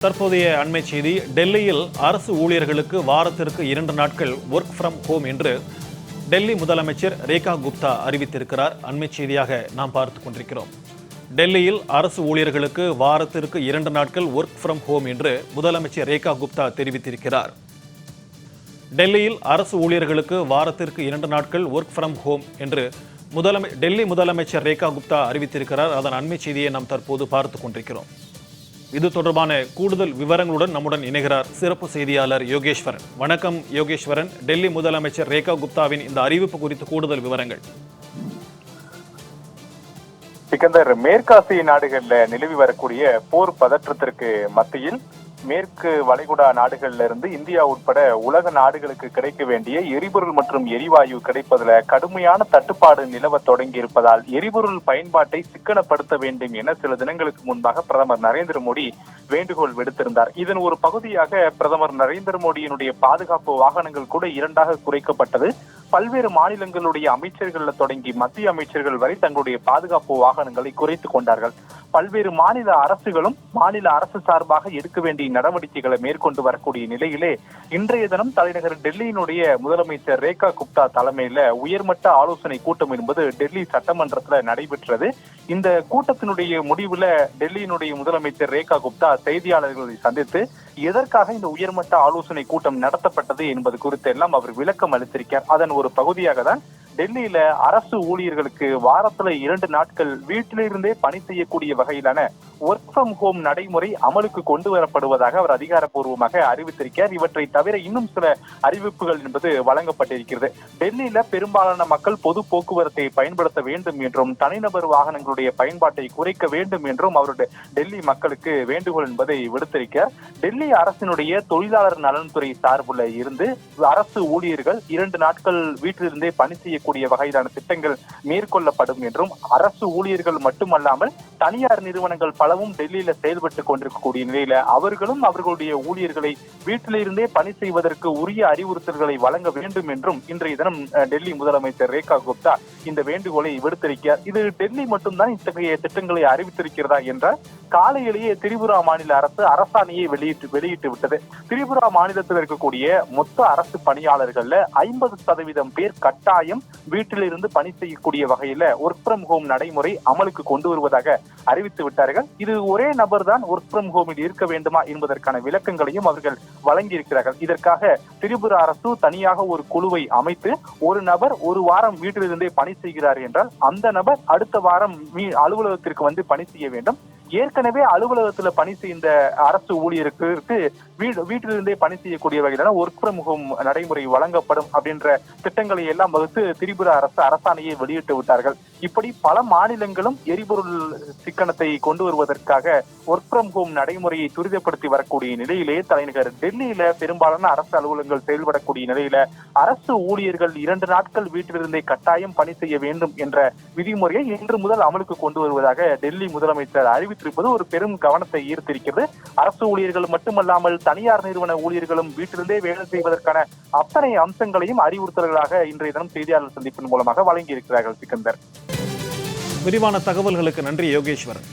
தற்போதைய அண்மை செய்தி. டெல்லியில் அரசு ஊழியர்களுக்கு வாரத்திற்கு 2 நாட்கள் ஒர்க் ஃப்ரம் ஹோம் என்று டெல்லி முதலமைச்சர் ரேகா குப்தா அறிவித்திருக்கிறார். அண்மை செய்தியாக நாம் பார்த்துக் கொண்டிருக்கிறோம். டெல்லியில் அரசு ஊழியர்களுக்கு வாரத்திற்கு 2 நாட்கள் ஒர்க் ஃப்ரம் ஹோம் என்று முதலமைச்சர் ரேகா குப்தா தெரிவித்திருக்கிறார். டெல்லியில் அரசு ஊழியர்களுக்கு வாரத்திற்கு 2 நாட்கள் ஒர்க் ஃப்ரம் ஹோம் என்று டெல்லி முதலமைச்சர் ரேகா குப்தா அறிவித்திருக்கிறார். அதன் அண்மை செய்தியை நாம் தற்போது பார்த்துக் கொண்டிருக்கிறோம். இது தொடர்பான கூடுதல் விவரங்களுடன் நம்முடன் இணைகிறார் சிறப்பு செய்தியாளர் யோகேஸ்வரன். வணக்கம் யோகேஸ்வரன். டெல்லி முதலமைச்சர் ரேகா குப்தாவின் இந்த அறிவிப்பு குறித்து கூடுதல் விவரங்கள். சிக்கந்தர், மேற்காசிய நாடுகள்ல நிலவி வரக்கூடிய போர் பதற்றத்திற்கு மத்தியில் மேற்கு வளைகுடா நாடுகள்ல இருந்து இந்தியா உட்பட உலக நாடுகளுக்கு கிடைக்க வேண்டிய எரிபொருள் மற்றும் எரிவாயு கிடைப்பதுல கடுமையான தட்டுப்பாடு நிலவ தொடங்கி இருப்பதால் எரிபொருள் பயன்பாட்டை சிக்கனப்படுத்த வேண்டும் என சில தினங்களுக்கு முன்பாக பிரதமர் நரேந்திர மோடி வேண்டுகோள் விடுத்திருந்தார். இதன் ஒரு பகுதியாக பிரதமர் நரேந்திர மோடியினுடைய பாதுகாப்பு வாகனங்கள் கூட 2ஆக குறைக்கப்பட்டது. பல்வேறு மாநிலங்களுடைய அமைச்சர்கள் தொடங்கி மத்திய அமைச்சர்கள் வரை தங்களுடைய பாதுகாப்பு வாகனங்களை குறைத்துக் கொண்டார்கள். பல்வேறு மாநில அரசுகளும் மாநில அரசு சார்பாக எடுக்க வேண்டிய நடவடிக்கைகளை மேற்கொண்டு வரக்கூடிய நிலையிலே இன்றைய தினம் தலைநகர் டெல்லியினுடைய முதலமைச்சர் ரேகா குப்தா தலைமையில உயர்மட்ட ஆலோசனை கூட்டம் என்பது டெல்லி சட்டமன்றத்துல நடைபெற்றது. இந்த கூட்டத்தினுடைய முடிவுல டெல்லியினுடைய முதலமைச்சர் ரேகா குப்தா செய்தியாளர்களை சந்தித்து எதற்காக இந்த உயர்மட்ட ஆலோசனை கூட்டம் நடத்தப்பட்டது என்பது குறித்து எல்லாம் அவர் விளக்கம் அளித்திருக்கிறார். அதன் ஒரு பகுதியாக தான் டெல்லியில அரசு ஊழியர்களுக்கு வாரத்துல 2 நாட்கள் வீட்டிலிருந்தே பணி செய்யக்கூடிய வகையிலான ஒர்க் ஃப்ரம் ஹோம் நடைமுறை அமலுக்கு கொண்டு வரப்படுவதாக அவர் அதிகாரப்பூர்வமாக அறிவித்திருக்கிறார். இவற்றை தவிர இன்னும் சில அறிவிப்புகள் என்பது வழங்கப்பட்டிருக்கிறது. டெல்லியில பெரும்பாலான மக்கள் பொது போக்குவரத்தை பயன்படுத்த வேண்டும் என்றும் தனிநபர் வாகனங்களுடைய பயன்பாட்டை குறைக்க வேண்டும் என்றும் அவருடைய டெல்லி மக்களுக்கு வேண்டுகோள் என்பதை விடுத்திருக்கிறார். டெல்லி அரசினுடைய தொழிலாளர் நலன்துறை சார்புல இருந்து அரசு ஊழியர்கள் 2 நாட்கள் வீட்டிலிருந்தே பணி செய்யக்கூடிய வகையிலான திட்டங்கள் மேற்கொள்ளப்படும் என்றும் அரசு ஊழியர்கள் மட்டுமல்லாமல் தனியார் நிறுவனங்கள் பலவும் டெல்லியில செயல்பட்டுக் கொண்டிருக்கக்கூடிய நிலையில அவர்களும் அவர்களுடைய ஊழியர்களை வீட்டிலிருந்தே பணி செய்வதற்கு உரிய அறிவுறுத்தல்களை வழங்க வேண்டும் என்றும் இன்றைய தினம் டெல்லி முதலமைச்சர் ரேகா குப்தா இந்த வேண்டுகோளை விடுத்திருக்கிறார். இது டெல்லி மட்டும்தான் இத்தகைய திட்டங்களை அறிவித்திருக்கிறதா என்றால் காலையிலேயே திரிபுரா மாநில அரசு அரசாணையை வெளியிட்டு விட்டது. திரிபுரா மாநிலத்தில் இருக்கக்கூடிய மொத்த அரசு பணியாளர்கள்ல 50% பேர் கட்டாயம் வீட்டிலிருந்து பணி செய்யக்கூடிய வகையில ஒர்க் ஃப்ரம் ஹோம் நடைமுறை அமலுக்கு கொண்டு வருவதாக அறிவித்து விட்டார்கள். இது ஒரே நபர் தான் ஒர்க் ஃப்ரம் ஹோமில் இருக்க வேண்டுமா என்பதற்கான விளக்கங்களையும் அவர்கள் வழங்கியிருக்கிறார்கள். இதற்காக திரிபுரா அரசு தனியாக ஒரு குழுவை அமைத்து ஒரு நபர் ஒரு வாரம் வீட்டிலிருந்தே பணி செய்கிறார் என்றால் அந்த நபர் அடுத்த வாரம் அலுவலகத்திற்கு வந்து பணி செய்ய வேண்டும். ஏற்கனவே அலுவலகத்துல பணி செய்த அரசு ஊழியருக்கு வீட்டிலிருந்தே பணி செய்யக்கூடிய வகையிலான ஒர்க் ஃப்ரம் ஹோம் நடைமுறை வழங்கப்படும் அப்படின்ற திட்டங்களை எல்லாம் வகுத்து திரிபுரா அரசு அரசாணையை வெளியிட்டு விட்டார்கள். இப்படி பல மாநிலங்களும் எரிபொருள் சிக்கனத்தை கொண்டு வருவதற்காக ஒர்க் ஃப்ரம் ஹோம் நடைமுறையை துரிதப்படுத்தி வரக்கூடிய நிலையிலே தலைநகர் டெல்லியில பெரும்பாலான அரசு அலுவலகங்கள் செயல்படக்கூடிய நிலையில அரசு ஊழியர்கள் 2 நாட்கள் வீட்டிலிருந்தே கட்டாயம் பணி செய்ய வேண்டும் என்ற விதிமுறையை இன்று முதல் அமலுக்கு கொண்டு வருவதாக டெல்லி முதலமைச்சர் அறிவித்திருப்பது ஒரு பெரும் கவனத்தை ஈர்த்திருக்கிறது. அரசு ஊழியர்கள் மட்டுமல்லாமல் தனியார் நிறுவன ஊழியர்களும் வீட்டிலிருந்தே வேலை செய்வதற்கான அத்தனை அம்சங்களையும் அறிவுறுத்தல்களாக இன்றைய தினம் செய்தியாளர் சந்திப்பின் மூலமாக வழங்கியிருக்கிறார்கள். சிக்கந்தர், விரிவான தகவல்களுக்கு நன்றி யோகேஸ்வரன்.